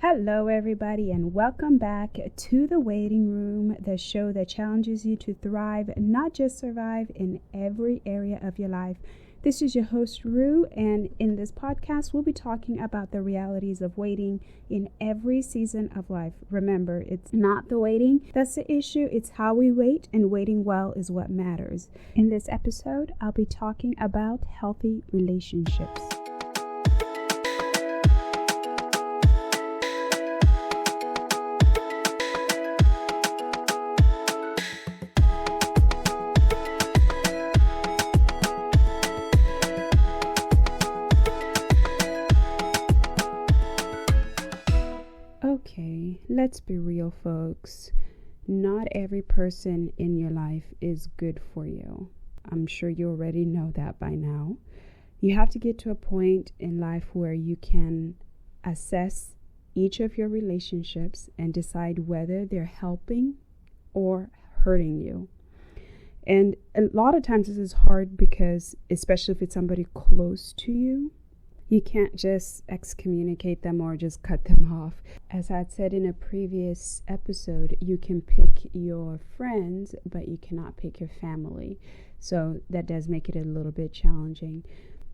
Hello, everybody, and welcome back to The Waiting Room, the show that challenges you to thrive, not just survive, in every area of your life. This is your host, Ruem, and in this podcast, we'll be talking about the realities of waiting in every season of life. Remember, it's not the waiting that's the issue, it's how we wait, and waiting well is what matters. In this episode, I'll be talking about healthy relationships. Okay, let's be real, folks. Not every person in your life is good for you. I'm sure you already know that by now. You have to get to a point in life where you can assess each of your relationships and decide whether they're helping or hurting you. And a lot of times this is hard because, especially if it's somebody close to you, you can't just excommunicate them or just cut them off. As I said in a previous episode, you can pick your friends, but you cannot pick your family. So that does make it a little bit challenging.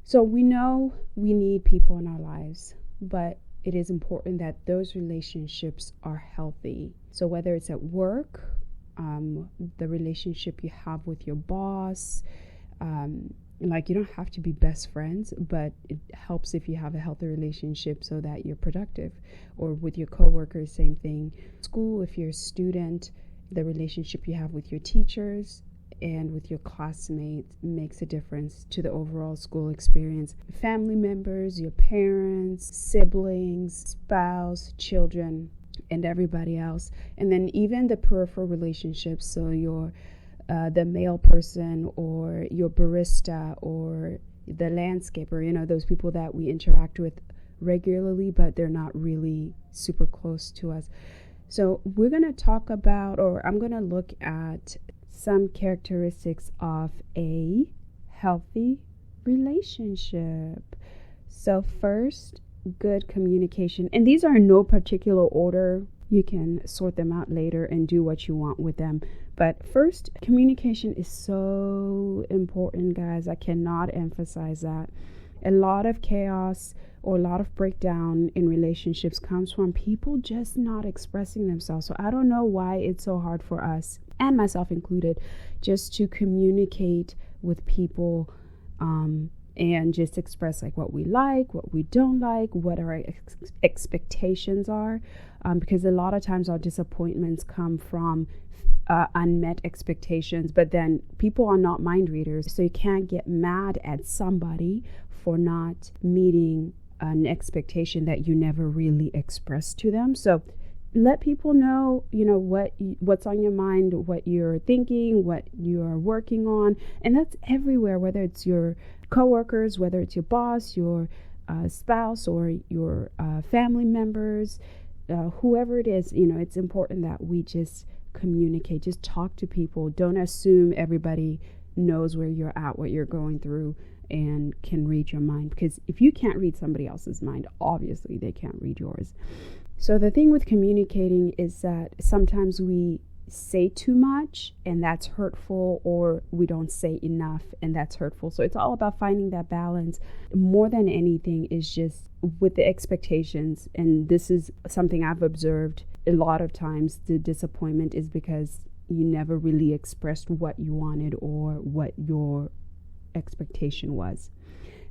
So we know we need people in our lives, but it is important that those relationships are healthy. So whether it's at work, the relationship you have with your boss, you don't have to be best friends, but it helps if you have a healthy relationship so that you're productive. Or with your coworkers, same thing. School, if you're a student, the relationship you have with your teachers and with your classmates makes a difference to the overall school experience. Family members, your parents, siblings, spouse, children, and everybody else. And then even the peripheral relationships, so your the mail person or your barista or the landscaper, those people that we interact with regularly, but they're not really super close to us. So we're going to talk about, or I'm going to look at some characteristics of a healthy relationship. So first, good communication. And these are in no particular order. You can sort them out later and do what you want with them. But first, communication is so important, guys. I cannot emphasize that. A lot of chaos or a lot of breakdown in relationships comes from people just not expressing themselves. So I don't know why it's so hard for us, and myself included, just to communicate with people and just express what we like, what we don't like, what our expectations are. Because a lot of times our disappointments come from unmet expectations, but then people are not mind readers. So you can't get mad at somebody for not meeting an expectation that you never really expressed to them. So let people know, what's on your mind, what you're thinking, what you're working on. And that's everywhere, whether it's your coworkers, whether it's your boss, your spouse, or your family members, whoever it is. It's important that we just communicate, just talk to people. Don't assume everybody knows where you're at, what you're going through, and can read your mind. Because if you can't read somebody else's mind, obviously they can't read yours. So the thing with communicating is that sometimes we say too much and that's hurtful, or we don't say enough and that's hurtful. So it's all about finding that balance. More than anything is just with the expectations. And this is something I've observed a lot of times. The disappointment is because you never really expressed what you wanted or what your expectation was.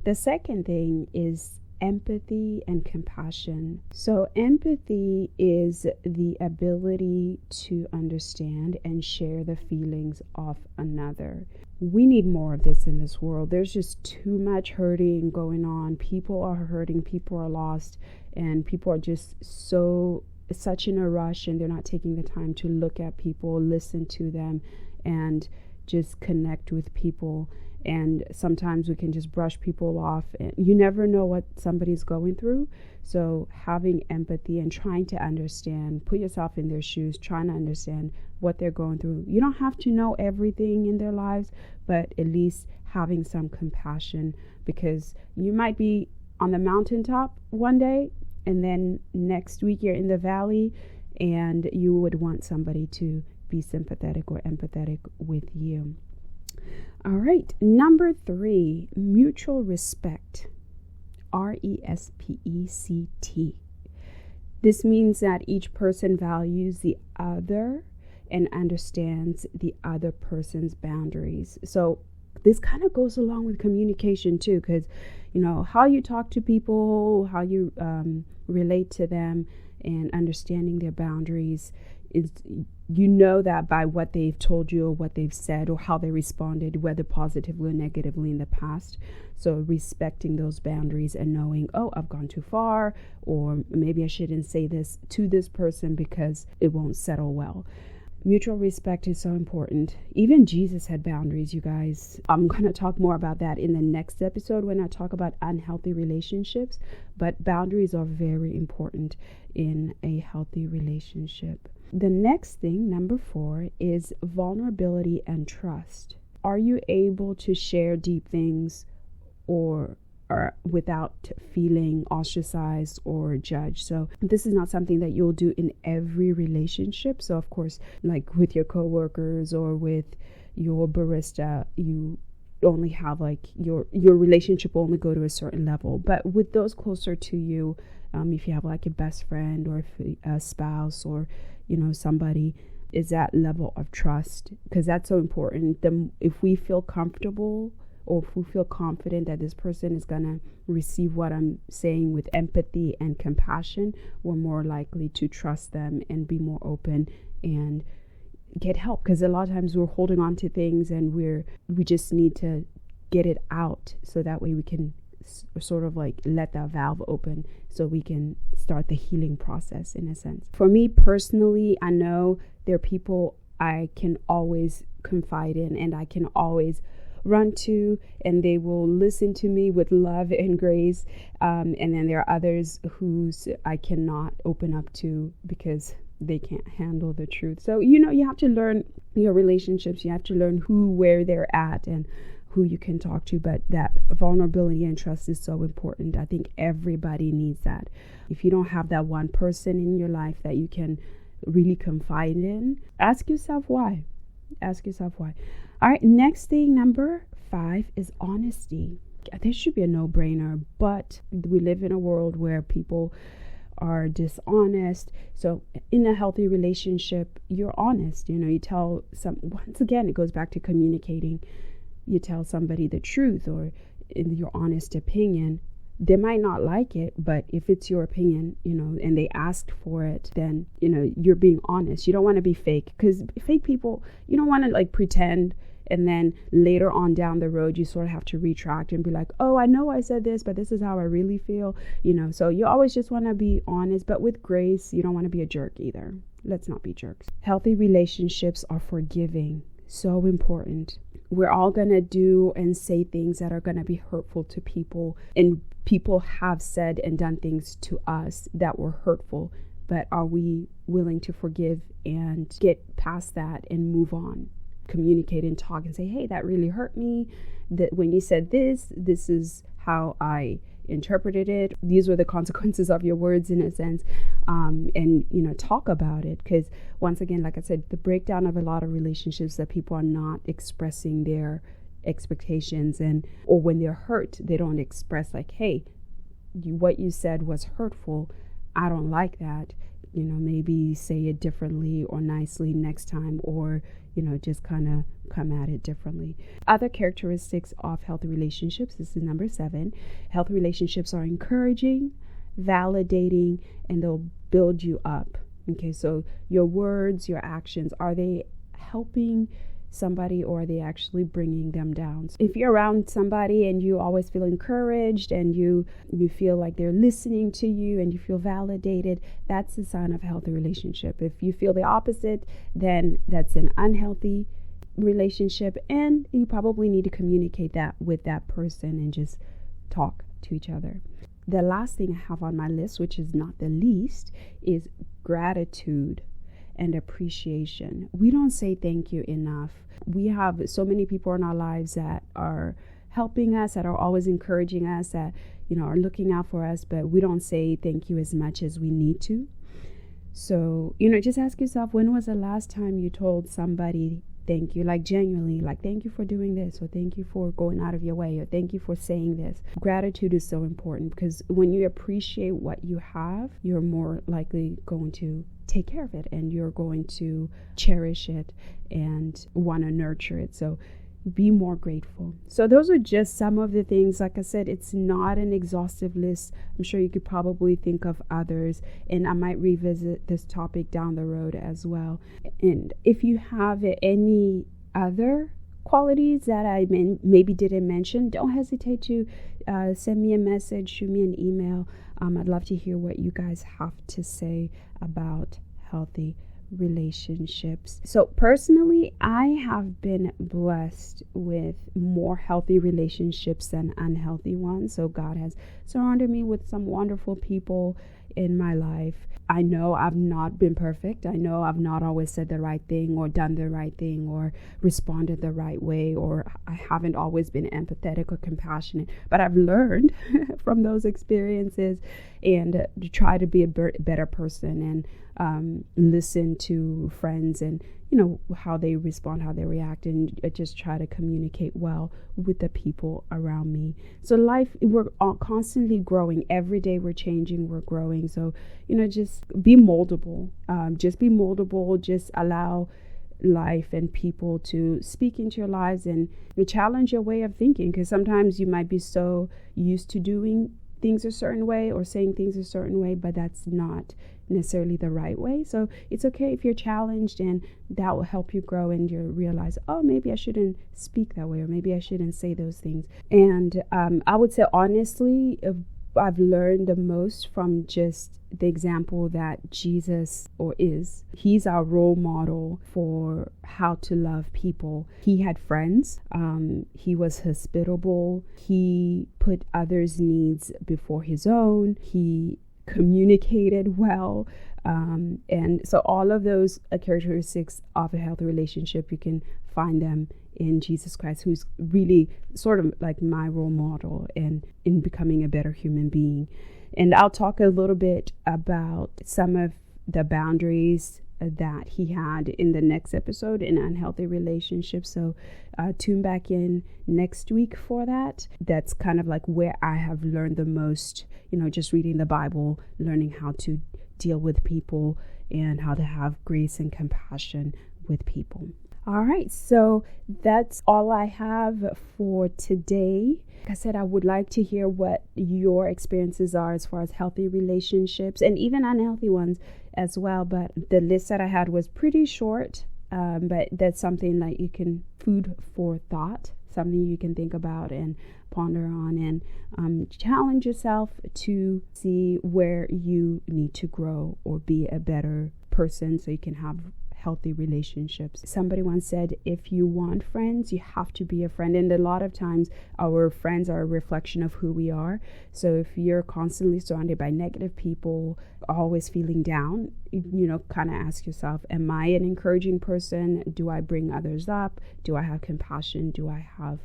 The second thing is empathy and compassion. So empathy is the ability to understand and share the feelings of another. We need more of this in this world. There's just too much hurting going on. People are hurting, people are lost, and people are just such in a rush, and they're not taking the time to look at people, listen to them, and just connect with people. And sometimes we can just brush people off, and you never know what somebody's going through. So having empathy and trying to understand, put yourself in their shoes, trying to understand what they're going through. You don't have to know everything in their lives, but at least having some compassion, because you might be on the mountaintop one day and then next week you're in the valley and you would want somebody to be sympathetic or empathetic with you. All right, number 3, mutual respect. RESPECT. This means that each person values the other and understands the other person's boundaries. So this kind of goes along with communication too, because how you talk to people, how you relate to them, and understanding their boundaries is, that by what they've told you or what they've said or how they responded, whether positively or negatively in the past. So respecting those boundaries and knowing, I've gone too far, or maybe I shouldn't say this to this person because it won't settle well. Mutual respect is so important. Even Jesus had boundaries, you guys. I'm going to talk more about that in the next episode when I talk about unhealthy relationships. But boundaries are very important in a healthy relationship. The next thing, number 4, is vulnerability and trust. Are you able to share deep things or without feeling ostracized or judged? So this is not something that you'll do in every relationship. So of course, like with your coworkers or with your barista, you only have your relationship will only go to a certain level. But with those closer to you, if you have like a best friend or a spouse or somebody, is that level of trust, because that's so important. If we feel comfortable or if we feel confident that this person is going to receive what I'm saying with empathy and compassion, we're more likely to trust them and be more open and get help. Because a lot of times we're holding on to things and we just need to get it out, so that way we can sort of like let that valve open so we can start the healing process in a sense. For me personally, I know there are people I can always confide in and I can always run to, and they will listen to me with love and grace, and then there are others whose I cannot open up to because they can't handle the truth. So you have to learn your relationships. You have to learn where they're at and who you can talk to. But that vulnerability and trust is so important. I think everybody needs that. If you don't have that one person in your life that you can really confide in, ask yourself why. All right, next thing, number 5, is honesty. This should be a no-brainer, but we live in a world where people are dishonest. So in a healthy relationship, you're honest. You tell once again, it goes back to communicating. You tell somebody the truth or your honest opinion. They might not like it, but if it's your opinion, and they asked for it, then, you're being honest. You don't want to be fake, because fake people, you don't want to pretend. And then later on down the road, you sort of have to retract and be like, I know I said this, but this is how I really feel. So you always just want to be honest, but with grace. You don't want to be a jerk either. Let's not be jerks. Healthy relationships are forgiving. So important. We're all going to do and say things that are going to be hurtful to people. And people have said and done things to us that were hurtful. But are we willing to forgive and get past that and move on? Communicate and talk and say, hey, that really hurt me. That when you said this is how I interpreted it. These were the consequences of your words, in a sense. And talk about it, because once again, like I said, the breakdown of a lot of relationships that people are not expressing their expectations, or when they're hurt, they don't express hey, what you said was hurtful. I don't like that. Maybe say it differently or nicely next time, or just kind of come at it differently. Other characteristics of healthy relationships, this is number 7. Healthy relationships are encouraging, validating, and they'll build you up. Okay, so your words, your actions, are they helping somebody, or are they actually bringing them down? If you're around somebody and you always feel encouraged and you feel like they're listening to you and you feel validated, that's a sign of a healthy relationship. If you feel the opposite, then that's an unhealthy relationship, and you probably need to communicate that with that person and just talk to each other. The last thing I have on my list, which is not the least, is gratitude and appreciation. We don't say thank you enough. We have so many people in our lives that are helping us, that are always encouraging us, that, are looking out for us, but we don't say thank you as much as we need to. So, just ask yourself, when was the last time you told somebody thank you, like genuinely, like thank you for doing this, or thank you for going out of your way, or thank you for saying this. Gratitude is so important, because when you appreciate what you have, you're more likely going to take care of it, and you're going to cherish it and want to nurture it. So be more grateful. So those are just some of the things. Like I said, it's not an exhaustive list. I'm sure you could probably think of others, and I might revisit this topic down the road as well. And if you have any other qualities that I maybe didn't mention, don't hesitate to send me a message, shoot me an email. I'd love to hear what you guys have to say about healthy relationships. So personally, I have been blessed with more healthy relationships than unhealthy ones. So God has surrounded me with some wonderful people in my life. I know I've not been perfect. I know I've not always said the right thing, or done the right thing, or responded the right way, or I haven't always been empathetic or compassionate. But I've learned from those experiences, and to try to be a better person, and listen to friends, and how they respond, how they react, and just try to communicate well with the people around me. So life, we're constantly growing. Every day we're changing, we're growing. So just be moldable. Just allow life and people to speak into your lives and challenge your way of thinking, because sometimes you might be so used to doing things a certain way or saying things a certain way, but that's not necessarily the right way. So it's okay if you're challenged, and that will help you grow, and you realize, oh, maybe I shouldn't speak that way, or maybe I shouldn't say those things. And I would say, honestly, I've learned the most from just the example that Jesus he's our role model for how to love people. He had friends. He was hospitable. He put others' needs before his own. He communicated well. And so all of those characteristics of a healthy relationship, you can find them in Jesus Christ, who's really sort of like my role model in becoming a better human being. And I'll talk a little bit about some of the boundaries that he had in the next episode in unhealthy relationships. So tune back in next week for that. That's kind of like where I have learned the most, just reading the Bible, learning how to deal with people and how to have grace and compassion with people. All right, so that's all I have for today. Like I said, I would like to hear what your experiences are as far as healthy relationships, and even unhealthy ones as well. But the list that I had was pretty short, but that's something that you can food for thought, something you can think about and ponder on, and challenge yourself to see where you need to grow or be a better person so you can have healthy relationships. Somebody once said, if you want friends, you have to be a friend. And a lot of times our friends are a reflection of who we are. So if you're constantly surrounded by negative people, always feeling down, kind of ask yourself, am I an encouraging person? Do I bring others up? Do I have compassion? Do I have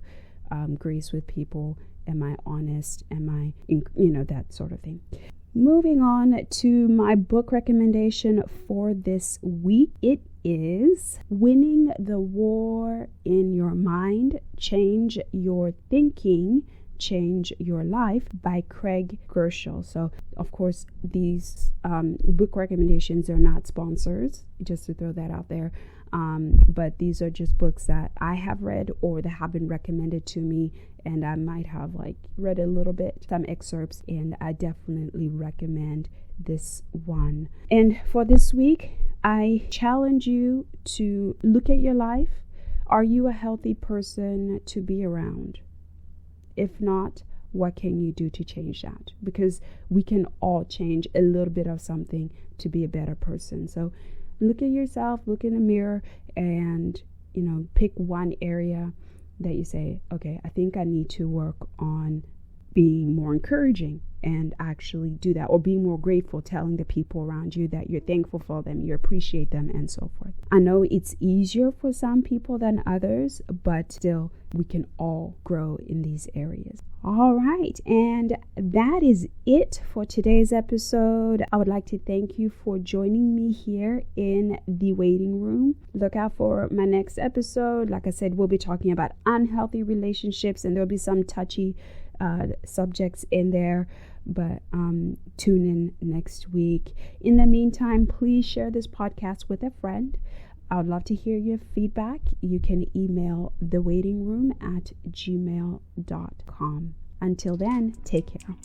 grace with people? Am I honest? Am I, that sort of thing. Moving on to my book recommendation for this week. It is Winning the War in Your Mind, Change Your Thinking, Change Your Life by Craig Groeschel. So, of course, these book recommendations are not sponsors, just to throw that out there. But these are just books that I have read or that have been recommended to me, and I might have read a little bit, some excerpts, and I definitely recommend this one. And for this week, I challenge you to look at your life. Are you a healthy person to be around? If not, what can you do to change that? Because we can all change a little bit of something to be a better person. So look at yourself, look in the mirror, and, pick one area that you say, okay, I think I need to work on being more encouraging and actually do that, or being more grateful, telling the people around you that you're thankful for them, you appreciate them, and so forth. I know it's easier for some people than others, but still we can all grow in these areas. All right, and that is it for today's episode. I would like to thank you for joining me here in the waiting room. Look out for my next episode. Like I said, we'll be talking about unhealthy relationships, and there'll be some touchy subjects in there, but tune in next week. In the meantime, please share this podcast with a friend. I would love to hear your feedback. You can email thewaitingroom@gmail.com. Until then, take care.